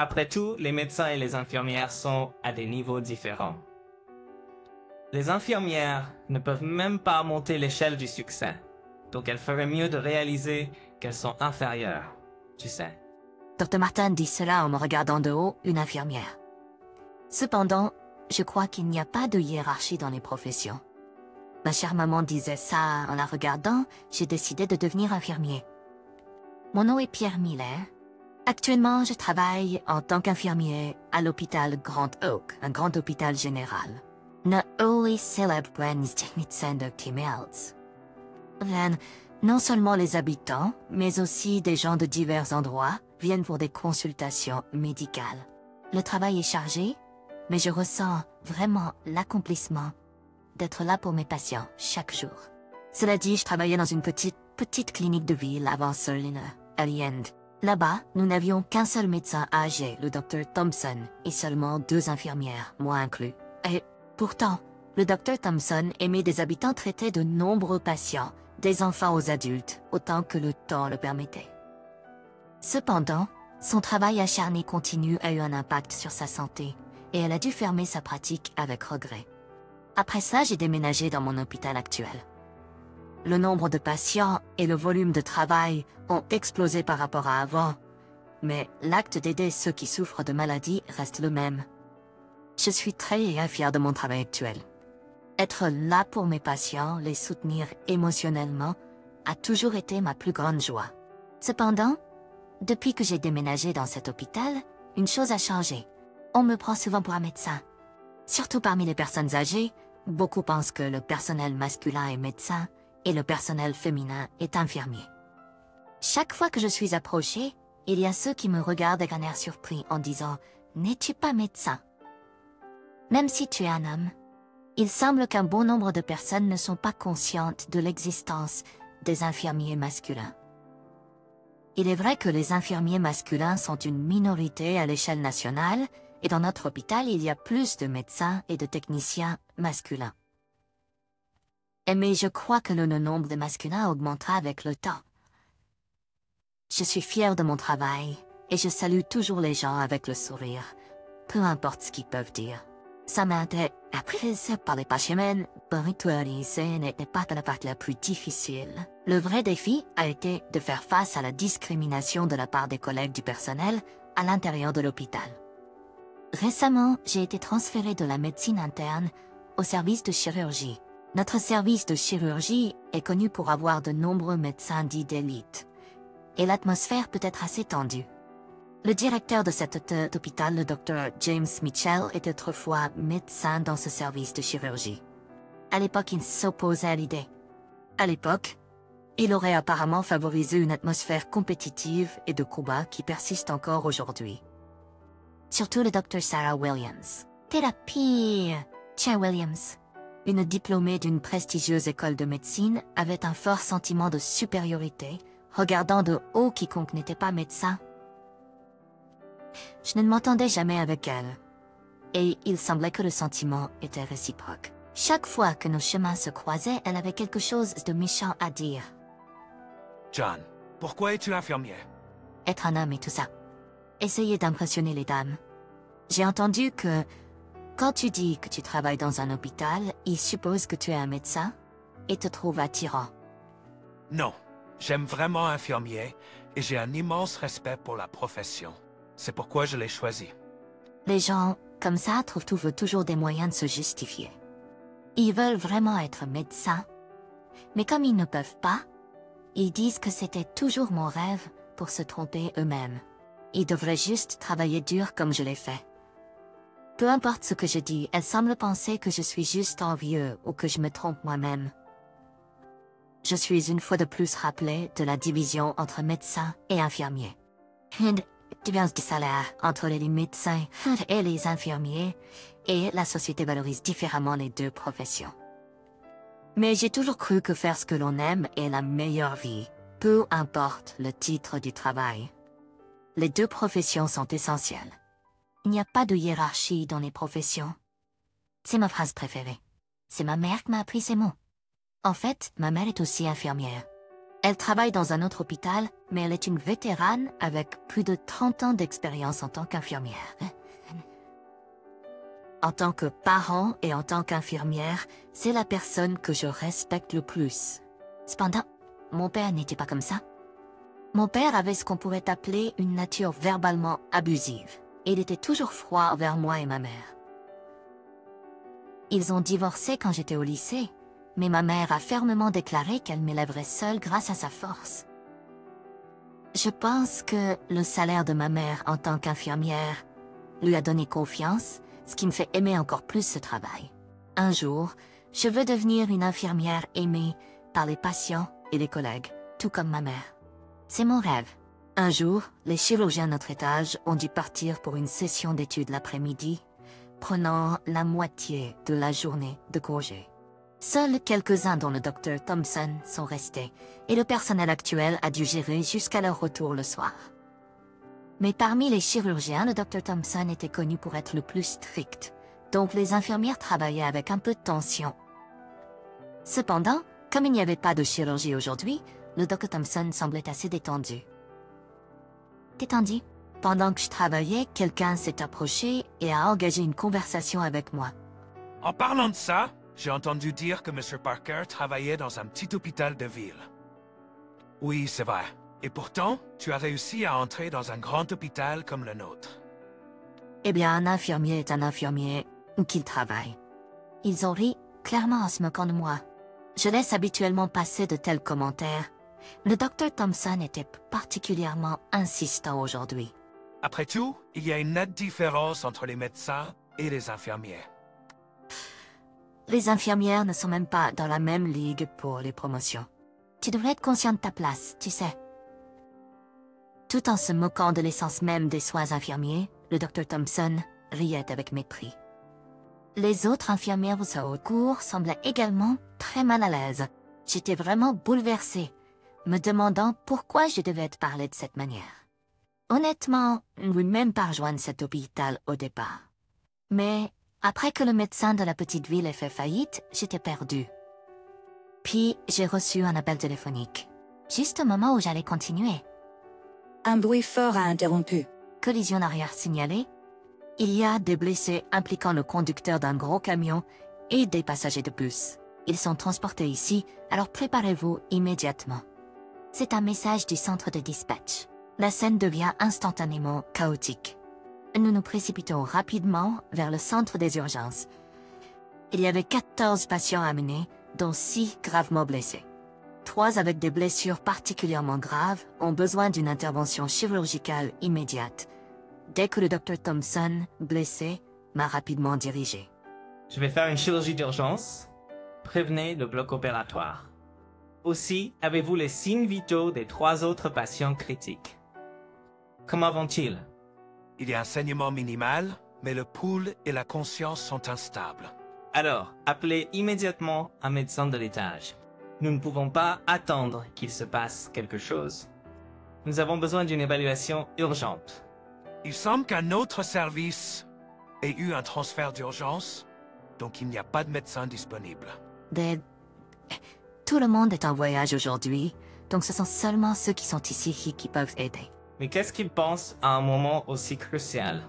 Après tout, les médecins et les infirmières sont à des niveaux différents. Les infirmières ne peuvent même pas monter l'échelle du succès, donc elles feraient mieux de réaliser qu'elles sont inférieures, tu sais. Dr. Martin dit cela en me regardant de haut, une infirmière. Cependant, je crois qu'il n'y a pas de hiérarchie dans les professions. Ma chère maman disait ça en la regardant, j'ai décidé de devenir infirmier. Mon nom est Pierre Miller. Actuellement, je travaille en tant qu'infirmier à l'hôpital Grand Oak, un grand hôpital général. Na Oli Celebrens Technitzender Timels. Non seulement les habitants, mais aussi des gens de divers endroits viennent pour des consultations médicales. Le travail est chargé, mais je ressens vraiment l'accomplissement d'être là pour mes patients chaque jour. Cela dit, je travaillais dans une petite clinique de ville avant Solina, à Liend. Là-bas, nous n'avions qu'un seul médecin âgé, le Dr. Thompson, et seulement 2 infirmières, moi inclus. Et pourtant, le Dr. Thompson aimait des habitants traiter de nombreux patients, des enfants aux adultes, autant que le temps le permettait. Cependant, son travail acharné continu a eu un impact sur sa santé, et elle a dû fermer sa pratique avec regret. Après ça, j'ai déménagé dans mon hôpital actuel. Le nombre de patients et le volume de travail ont explosé par rapport à avant, mais l'acte d'aider ceux qui souffrent de maladies reste le même. Je suis très fière de mon travail actuel. Être là pour mes patients, les soutenir émotionnellement, a toujours été ma plus grande joie. Cependant, depuis que j'ai déménagé dans cet hôpital, une chose a changé. On me prend souvent pour un médecin. Surtout parmi les personnes âgées, beaucoup pensent que le personnel masculin est médecin et le personnel féminin est infirmier. Chaque fois que je suis approchée, il y a ceux qui me regardent avec un air surpris en disant « N'es-tu pas médecin ?» Même si tu es un homme, il semble qu'un bon nombre de personnes ne sont pas conscientes de l'existence des infirmiers masculins. Il est vrai que les infirmiers masculins sont une minorité à l'échelle nationale, et dans notre hôpital, il y a plus de médecins et de techniciens masculins. Mais je crois que le nombre de masculins augmentera avec le temps. Je suis fière de mon travail, et je salue toujours les gens avec le sourire, peu importe ce qu'ils peuvent dire. Ça m'intéresse. Après, par les patients, ce n'était pas la partie la plus difficile. Le vrai défi a été de faire face à la discrimination de la part des collègues du personnel à l'intérieur de l'hôpital. Récemment, j'ai été transférée de la médecine interne au service de chirurgie. Notre service de chirurgie est connu pour avoir de nombreux médecins dits d'élite, et l'atmosphère peut être assez tendue. Le directeur de cet hôpital, le Dr. James Mitchell, était autrefois médecin dans ce service de chirurgie. À l'époque, il s'opposait à l'idée. À l'époque, il aurait apparemment favorisé une atmosphère compétitive et de combat qui persiste encore aujourd'hui. Surtout le Dr. Sarah Williams. T'es la pire! Tia Williams, une diplômée d'une prestigieuse école de médecine, avait un fort sentiment de supériorité, regardant de haut quiconque n'était pas médecin. Je ne m'entendais jamais avec elle, et il semblait que le sentiment était réciproque. Chaque fois que nos chemins se croisaient, elle avait quelque chose de méchant à dire. John, pourquoi es-tu infirmier? Être un homme et tout ça. Essayer d'impressionner les dames. J'ai entendu que, quand tu dis que tu travailles dans un hôpital, ils supposent que tu es un médecin et te trouvent attirant. Non, j'aime vraiment infirmier et j'ai un immense respect pour la profession. C'est pourquoi je l'ai choisi. Les gens, comme ça, trouvent toujours des moyens de se justifier. Ils veulent vraiment être médecins, mais comme ils ne peuvent pas, ils disent que c'était toujours mon rêve pour se tromper eux-mêmes. Ils devraient juste travailler dur comme je l'ai fait. Peu importe ce que je dis, elles semblent penser que je suis juste envieux ou que je me trompe moi-même. Je suis une fois de plus rappelée de la division entre médecins et infirmiers. Différence de salaire entre les médecins et les infirmiers, et la société valorise différemment les deux professions. Mais j'ai toujours cru que faire ce que l'on aime est la meilleure vie, peu importe le titre du travail. Les deux professions sont essentielles. Il n'y a pas de hiérarchie dans les professions. C'est ma phrase préférée. C'est ma mère qui m'a appris ces mots. En fait, ma mère est aussi infirmière. Elle travaille dans un autre hôpital, mais elle est une vétérane avec plus de 30 ans d'expérience en tant qu'infirmière. En tant que parent et en tant qu'infirmière, c'est la personne que je respecte le plus. Cependant, mon père n'était pas comme ça. Mon père avait ce qu'on pourrait appeler une nature verbalement abusive, et il était toujours froid envers moi et ma mère. Ils ont divorcé quand j'étais au lycée, mais ma mère a fermement déclaré qu'elle m'élèverait seule grâce à sa force. Je pense que le salaire de ma mère en tant qu'infirmière lui a donné confiance, ce qui me fait aimer encore plus ce travail. Un jour, je veux devenir une infirmière aimée par les patients et les collègues, tout comme ma mère. C'est mon rêve. Un jour, les chirurgiens de notre étage ont dû partir pour une session d'études l'après-midi, prenant la moitié de la journée de congé. Seuls quelques-uns dont le docteur Thompson sont restés, et le personnel actuel a dû gérer jusqu'à leur retour le soir. Mais parmi les chirurgiens, le docteur Thompson était connu pour être le plus strict, donc les infirmières travaillaient avec un peu de tension. Cependant, comme il n'y avait pas de chirurgie aujourd'hui, le docteur Thompson semblait assez détendu. Détendu. Pendant que je travaillais, quelqu'un s'est approché et a engagé une conversation avec moi. En parlant de ça, j'ai entendu dire que M. Parker travaillait dans un petit hôpital de ville. Oui, c'est vrai. Et pourtant, tu as réussi à entrer dans un grand hôpital comme le nôtre. Eh bien, un infirmier est un infirmier, où qu'il travaille. Ils ont ri, clairement en se moquant de moi. Je laisse habituellement passer de tels commentaires. Le docteur Thompson était particulièrement insistant aujourd'hui. Après tout, il y a une nette différence entre les médecins et les infirmiers. Les infirmières ne sont même pas dans la même ligue pour les promotions. Tu devrais être conscient de ta place, tu sais. Tout en se moquant de l'essence même des soins infirmiers, le docteur Thompson riait avec mépris. Les autres infirmières au cours semblaient également très mal à l'aise. J'étais vraiment bouleversée, me demandant pourquoi je devais être parlée de cette manière. Honnêtement, je ne voulais même pas rejoindre cet hôpital au départ. Mais après que le médecin de la petite ville ait fait faillite, j'étais perdue. Puis j'ai reçu un appel téléphonique, juste au moment où j'allais continuer. Un bruit fort a interrompu. Collision arrière signalée. Il y a des blessés impliquant le conducteur d'un gros camion et des passagers de bus. Ils sont transportés ici, alors préparez-vous immédiatement. C'est un message du centre de dispatch. La scène devient instantanément chaotique. Nous nous précipitons rapidement vers le centre des urgences. Il y avait 14 patients amenés, dont 6 gravement blessés. 3 avec des blessures particulièrement graves ont besoin d'une intervention chirurgicale immédiate. Dès que le docteur Thompson, blessé, m'a rapidement dirigé. Je vais faire une chirurgie d'urgence. Prévenez le bloc opératoire. Aussi, avez-vous les signes vitaux des 3 autres patients critiques? Comment vont-ils? Il y a un saignement minimal, mais le pouls et la conscience sont instables. Alors, appelez immédiatement un médecin de l'étage. Nous ne pouvons pas attendre qu'il se passe quelque chose. Nous avons besoin d'une évaluation urgente. Il semble qu'un autre service ait eu un transfert d'urgence, donc il n'y a pas de médecin disponible. Tout le monde est en voyage aujourd'hui, donc ce sont seulement ceux qui sont ici qui peuvent aider. Mais qu'est-ce qu'ils pensent à un moment aussi crucial?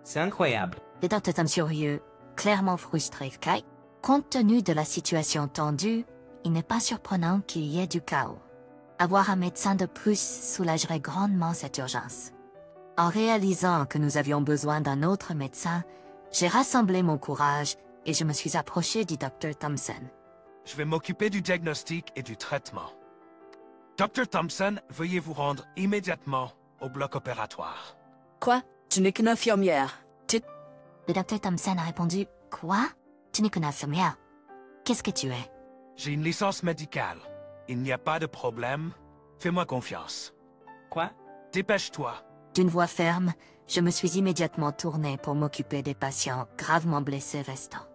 C'est incroyable. Le docteur est furieux, clairement frustré. Compte tenu de la situation tendue, il n'est pas surprenant qu'il y ait du chaos. Avoir un médecin de plus soulagerait grandement cette urgence. En réalisant que nous avions besoin d'un autre médecin, j'ai rassemblé mon courage et je me suis approché du docteur Thompson. Je vais m'occuper du diagnostic et du traitement. Dr. Thompson, veuillez vous rendre immédiatement au bloc opératoire. Quoi? Tu n'es qu'une infirmière. Le docteur Thompson a répondu « Quoi? Tu n'es qu'une infirmière. Qu'est-ce que tu es? » J'ai une licence médicale. Il n'y a pas de problème. Fais-moi confiance. Quoi? Dépêche-toi. D'une voix ferme, je me suis immédiatement tournée pour m'occuper des patients gravement blessés restants.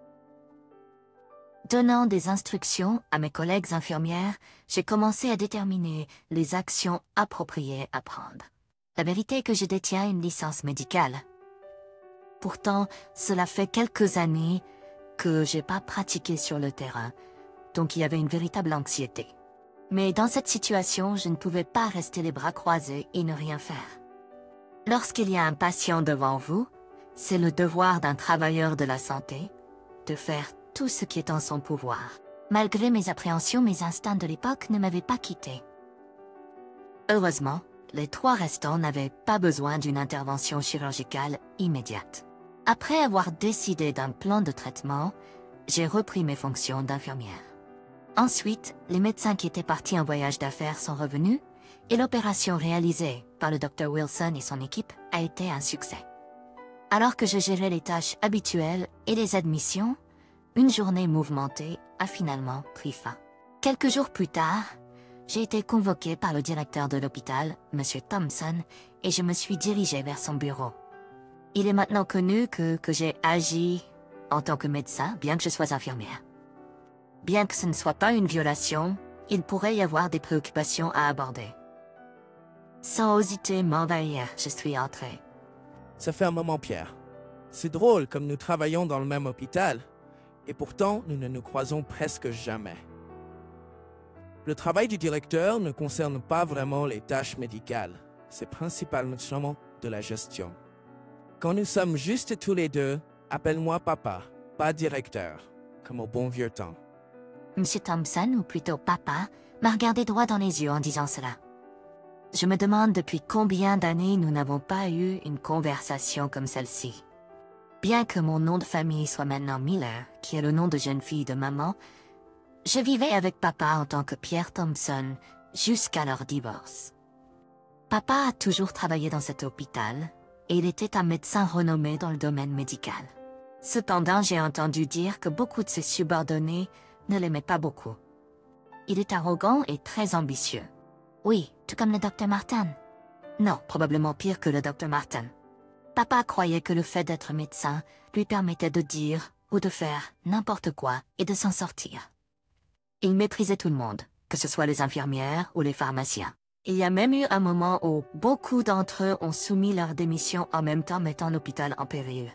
Donnant des instructions à mes collègues infirmières, j'ai commencé à déterminer les actions appropriées à prendre. La vérité est que je détiens une licence médicale. Pourtant, cela fait quelques années que j'ai pas pratiqué sur le terrain, donc il y avait une véritable anxiété. Mais dans cette situation, je ne pouvais pas rester les bras croisés et ne rien faire. Lorsqu'il y a un patient devant vous, c'est le devoir d'un travailleur de la santé de faire tout ce qui est en son pouvoir. Malgré mes appréhensions, mes instincts de l'époque ne m'avaient pas quitté. Heureusement, les 3 restants n'avaient pas besoin d'une intervention chirurgicale immédiate. Après avoir décidé d'un plan de traitement, j'ai repris mes fonctions d'infirmière. Ensuite, les médecins qui étaient partis en voyage d'affaires sont revenus et l'opération réalisée par le Dr Wilson et son équipe a été un succès. Alors que je gérais les tâches habituelles et les admissions, une journée mouvementée a finalement pris fin. Quelques jours plus tard, j'ai été convoqué par le directeur de l'hôpital, M. Thompson, et je me suis dirigé vers son bureau. Il est maintenant connu que j'ai agi en tant que médecin, bien que je sois infirmière. Bien que ce ne soit pas une violation, il pourrait y avoir des préoccupations à aborder. Sans hésiter m'envahir, je suis entrée. Ça fait un moment, Pierre. C'est drôle comme nous travaillons dans le même hôpital, et pourtant nous ne nous croisons presque jamais. Le travail du directeur ne concerne pas vraiment les tâches médicales, c'est principalement de la gestion. Quand nous sommes juste tous les deux, appelle-moi papa, pas directeur, comme au bon vieux temps. Monsieur Thompson, ou plutôt papa, m'a regardé droit dans les yeux en disant cela. Je me demande depuis combien d'années nous n'avons pas eu une conversation comme celle-ci. Bien que mon nom de famille soit maintenant Miller, qui est le nom de jeune fille de maman, je vivais avec papa en tant que Pierre Thompson jusqu'à leur divorce. Papa a toujours travaillé dans cet hôpital et il était un médecin renommé dans le domaine médical. Cependant, j'ai entendu dire que beaucoup de ses subordonnés ne l'aimaient pas beaucoup. Il est arrogant et très ambitieux. Oui, tout comme le Dr Martin. Non, probablement pire que le Dr Martin. Papa croyait que le fait d'être médecin lui permettait de dire ou de faire n'importe quoi et de s'en sortir. Il méprisait tout le monde, que ce soit les infirmières ou les pharmaciens. Il y a même eu un moment où beaucoup d'entre eux ont soumis leur démission en même temps mettant l'hôpital en péril.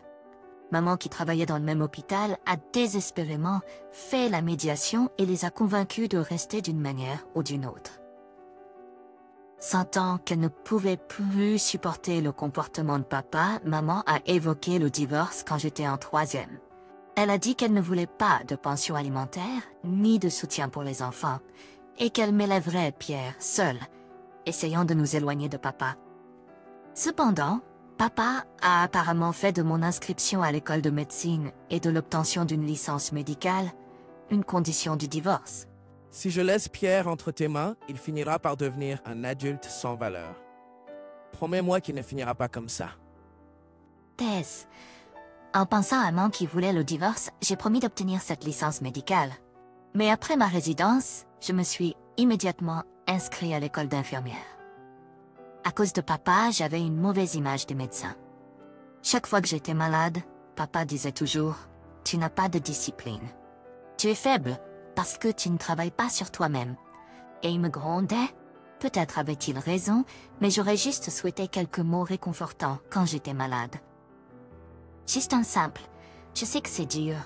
Maman, qui travaillait dans le même hôpital, a désespérément fait la médiation et les a convaincus de rester d'une manière ou d'une autre. Sentant qu'elle ne pouvait plus supporter le comportement de papa, maman a évoqué le divorce quand j'étais en 3e. Elle a dit qu'elle ne voulait pas de pension alimentaire, ni de soutien pour les enfants, et qu'elle m'élèverait Pierre seule, essayant de nous éloigner de papa. Cependant, papa a apparemment fait de mon inscription à l'école de médecine et de l'obtention d'une licence médicale une condition du divorce. Si je laisse Pierre entre tes mains, il finira par devenir un adulte sans valeur. Promets-moi qu'il ne finira pas comme ça. Tess, en pensant à maman qui voulait le divorce, j'ai promis d'obtenir cette licence médicale. Mais après ma résidence, je me suis immédiatement inscrite à l'école d'infirmière. À cause de papa, j'avais une mauvaise image des médecins. Chaque fois que j'étais malade, papa disait toujours « Tu n'as pas de discipline. Tu es faible parce que tu ne travailles pas sur toi-même. » Et il me grondait. Peut-être avait-il raison, mais j'aurais juste souhaité quelques mots réconfortants quand j'étais malade. Juste un simple « Je sais que c'est dur.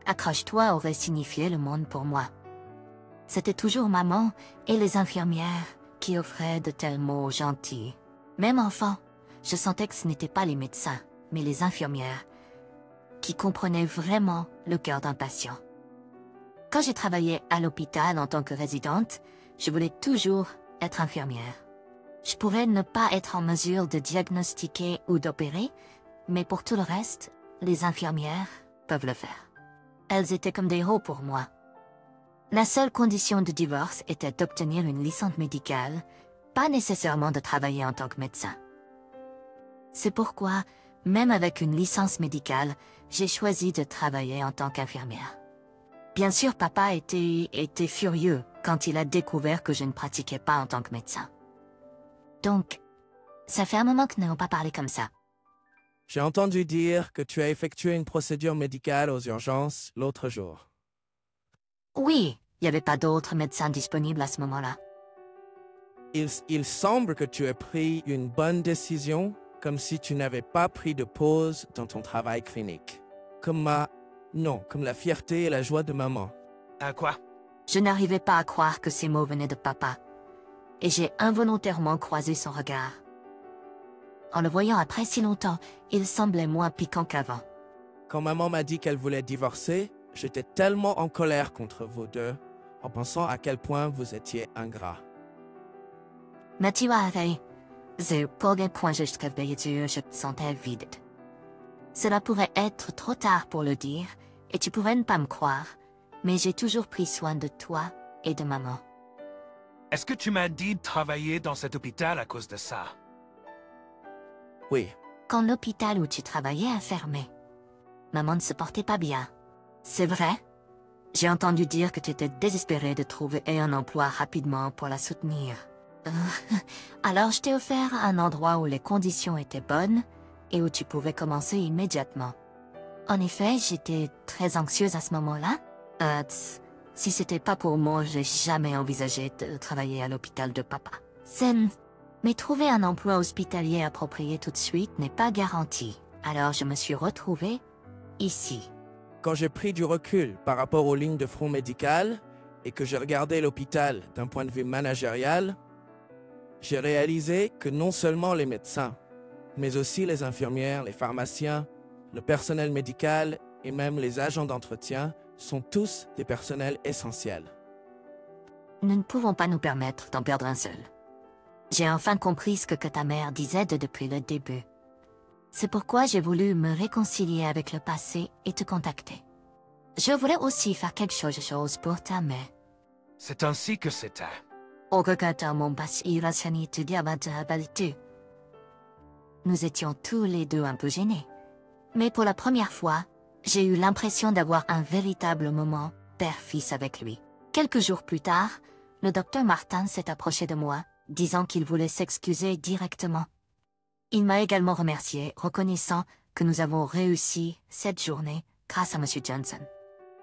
Accroche-toi » aurait signifié le monde pour moi. C'était toujours maman et les infirmières qui offraient de tels mots gentils. Même enfant, je sentais que ce n'étaient pas les médecins, mais les infirmières, qui comprenaient vraiment le cœur d'un patient. Quand j'ai travaillé à l'hôpital en tant que résidente, je voulais toujours être infirmière. Je pourrais ne pas être en mesure de diagnostiquer ou d'opérer, mais pour tout le reste, les infirmières peuvent le faire. Elles étaient comme des héros pour moi. La seule condition de divorce était d'obtenir une licence médicale, pas nécessairement de travailler en tant que médecin. C'est pourquoi, même avec une licence médicale, j'ai choisi de travailler en tant qu'infirmière. Bien sûr, papa était furieux quand il a découvert que je ne pratiquais pas en tant que médecin. Donc, ça fait un moment que nous n'avons pas parlé comme ça. J'ai entendu dire que tu as effectué une procédure médicale aux urgences l'autre jour. Oui, il n'y avait pas d'autres médecins disponibles à ce moment-là. Il semble que tu aies pris une bonne décision, comme si tu n'avais pas pris de pause dans ton travail clinique. Comme la fierté et la joie de maman. Quoi? Je n'arrivais pas à croire que ces mots venaient de papa, et j'ai involontairement croisé son regard. En le voyant après si longtemps, il semblait moins piquant qu'avant. Quand maman m'a dit qu'elle voulait divorcer, j'étais tellement en colère contre vous deux, en pensant à quel point vous étiez ingrats. Matiware, je pourrais point jusqu'à je me sentais vide. Cela pourrait être trop tard pour le dire, et tu pourrais ne pas me croire, mais j'ai toujours pris soin de toi et de maman. Est-ce que tu m'as dit de travailler dans cet hôpital à cause de ça? Oui, Quand l'hôpital où tu travaillais a fermé, maman ne se portait pas bien. C'est vrai? J'ai entendu dire que tu étais désespéré de trouver un emploi rapidement pour la soutenir. Alors je t'ai offert un endroit où les conditions étaient bonnes et où tu pouvais commencer immédiatement. En effet, j'étais très anxieuse à ce moment-là. Si c'était pas pour moi, j'ai jamais envisagé de travailler à l'hôpital de papa. Mais trouver un emploi hospitalier approprié tout de suite n'est pas garanti. Alors je me suis retrouvée ici. quand j'ai pris du recul par rapport aux lignes de front médicales et que j'ai regardé l'hôpital d'un point de vue managérial, j'ai réalisé que non seulement les médecins, mais aussi les infirmières, les pharmaciens, le personnel médical et même les agents d'entretien sont tous des personnels essentiels. Nous ne pouvons pas nous permettre d'en perdre un seul. J'ai enfin compris ce que ta mère disait depuis le début. C'est pourquoi j'ai voulu me réconcilier avec le passé et te contacter. Je voulais aussi faire quelque chose pour ta mère. C'est ainsi que c'était. Nous étions tous les deux un peu gênés. Mais pour la première fois, j'ai eu l'impression d'avoir un véritable moment père-fils avec lui. Quelques jours plus tard, le docteur Martin s'est approché de moi, disant qu'il voulait s'excuser directement. Il m'a également remercié, reconnaissant que nous avons réussi cette journée grâce à M. Johnson.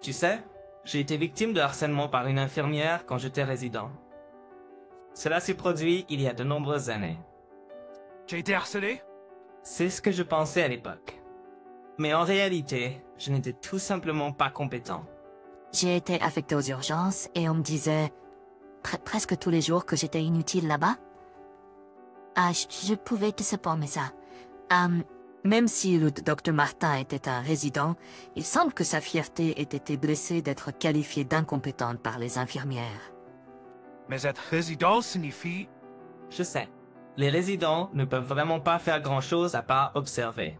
Tu sais, j'ai été victime de harcèlement par une infirmière quand j'étais résident. Cela s'est produit il y a de nombreuses années. J'ai été harcelé? C'est ce que je pensais à l'époque. Mais en réalité, je n'étais tout simplement pas compétent. J'ai été affecté aux urgences et on me disait presque tous les jours que j'étais inutile là-bas. Je pouvais te supporter ça. Même si le docteur Martin était un résident, il semble que sa fierté ait été blessée d'être qualifiée d'incompétente par les infirmières. Mais être résident signifie... Je sais, les résidents ne peuvent vraiment pas faire grand-chose à part observer.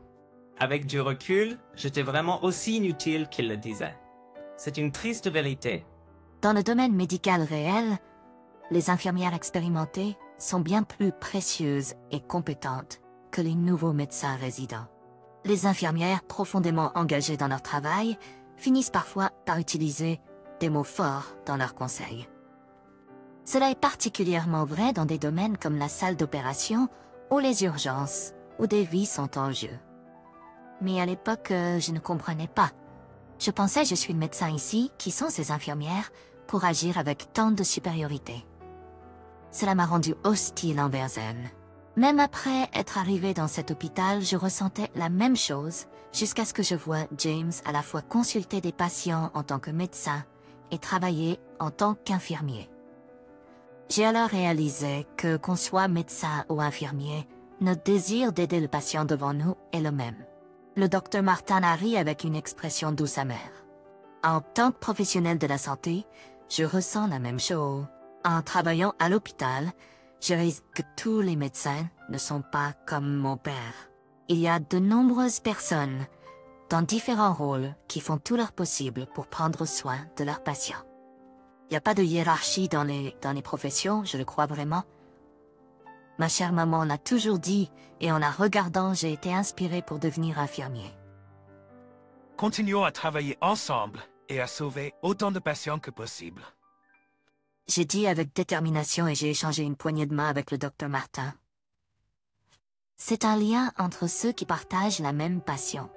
Avec du recul, j'étais vraiment aussi inutile qu'il le disait. C'est une triste vérité. Dans le domaine médical réel, les infirmières expérimentées sont bien plus précieuses et compétentes que les nouveaux médecins résidents. Les infirmières profondément engagées dans leur travail finissent parfois par utiliser des mots forts dans leurs conseils. Cela est particulièrement vrai dans des domaines comme la salle d'opération ou les urgences, où des vies sont en jeu. Mais à l'époque, je ne comprenais pas. Je pensais je suis le médecin ici, qui sont ces infirmières, pour agir avec tant de supériorité. Cela m'a rendu hostile envers elles. Même après être arrivé dans cet hôpital, je ressentais la même chose, jusqu'à ce que je voie James à la fois consulter des patients en tant que médecin et travailler en tant qu'infirmier. J'ai alors réalisé que qu'on soit médecin ou infirmier, notre désir d'aider le patient devant nous est le même. Le docteur Martin a ri avec une expression douce amère. En tant que professionnel de la santé, je ressens la même chose. En travaillant à l'hôpital, je réalise que tous les médecins ne sont pas comme mon père. Il y a de nombreuses personnes, dans différents rôles, qui font tout leur possible pour prendre soin de leurs patients. Il n'y a pas de hiérarchie dans les professions, je le crois vraiment. Ma chère maman l'a toujours dit, et en la regardant, j'ai été inspirée pour devenir infirmier. Continuons à travailler ensemble et à sauver autant de patients que possible. J'ai dit avec détermination et j'ai échangé une poignée de main avec le docteur Martin. C'est un lien entre ceux qui partagent la même passion.